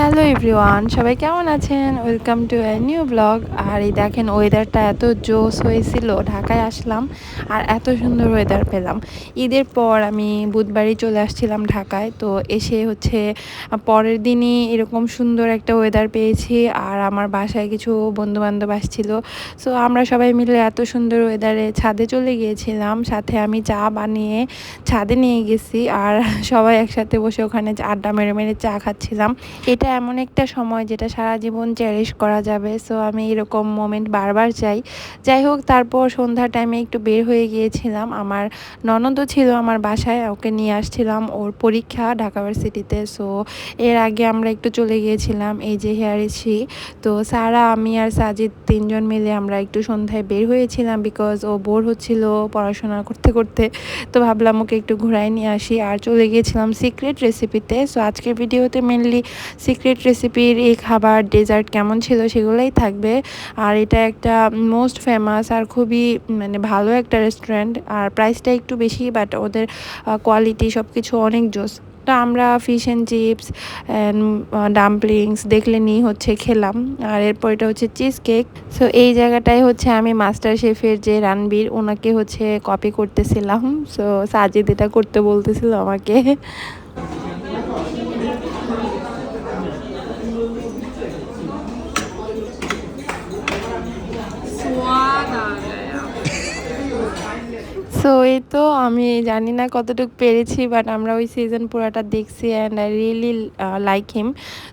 Hello everyone, সবাই কেমন আছেন? Welcome to a new blog. আর এই দেখেন, ওয়েদারটা এত জোস হয়েছিল। ঢাকায় আসলাম আর এত সুন্দর ওয়েদার পেলাম। ঈদের পর আমি বুধবারই চলে আসছিলাম ঢাকায়। তো এসে হচ্ছে পরের দিনই এরকম সুন্দর একটা ওয়েদার পেয়েছি। আর আমার বাসায় কিছু বন্ধুবান্ধব আসছিল। সো আমরা সবাই মিলে এত সুন্দর ওয়েদারে ছাদে চলে গিয়েছিলাম। সাথে আমি চা বানিয়ে ছাদে নিয়ে গেছি আর সবাই একসাথে বসে ওখানে আড্ডা মেরে মেরে চা খাচ্ছিলাম। এটা এমন একটা সময় যেটা সারা জীবন চেরিশ করা যাবে। সো আমি এরকম মোমেন্ট বারবার চাই। যাই হোক, তারপর সন্ধ্যার টাইমে একটু বের হয়ে গিয়েছিলাম। আমার ননদও ছিল আমার বাসায়, ওকে নিয়ে আসছিলাম, ওর পরীক্ষা ঢাকা ভার্সিটিতে। সো এর আগে আমরা একটু চলে গিয়েছিলাম, এই যে হেয়ার ইসি। তো সারা, আমি আর সাজিদ তিনজন মিলে আমরা একটু সন্ধ্যায় বের হয়েছিলাম, বিকজ ও বোর হচ্ছিল পড়াশোনা করতে করতে। তো ভাবলাম ওকে একটু ঘুরাই নিয়ে আসি। আর চলে গিয়েছিলাম সিক্রেট রেসিপিতে। সো আজকের ভিডিওতে মেনলি সিক্রেট রেসিপির এই খাবার ডেজার্ট কেমন ছিল সেগুলোই থাকবে। আর এটা একটা মোস্ট ফেমাস আর খুবই ভালো একটা রেস্টুরেন্ট। আর প্রাইসটা একটু বেশি, বাট ওদের কোয়ালিটি সব কিছু অনেক জোস। তো আমরা fish and chips and dumplings দেখলে নিয়ে হচ্ছে খেলাম। আর এরপর এটা হচ্ছে চিজ কেক। সো এই জায়গাটায় হচ্ছে আমি মাস্টার শেফের যে রানবীর, ওনাকে হচ্ছে কপি করতেছিলাম। সো সাজিদ এটা করতে বলতেছিল আমাকে। स्वाद आ गया। সো এই তো, আমি জানি না কতটুকু পেরেছি, বাট আমরা ওই সিজন পুরাটা দেখছি and I really like him.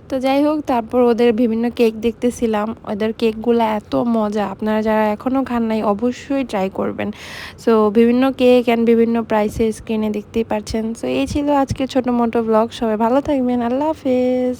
তো যাই হোক, তারপর ওদের বিভিন্ন কেক দেখতেছিলাম। ওদের কেকগুলো এত মজা, আপনারা যারা এখনও খান নাই অবশ্যই ট্রাই করবেন। সো বিভিন্ন কেক অ্যান্ড বিভিন্ন প্রাইসের স্ক্রিনে দেখতেই পাচ্ছেন। সো এই ছিল আজকে ছোটো মোটো ব্লগ। সবাই ভালো থাকবেন, আল্লাহ হাফেজ।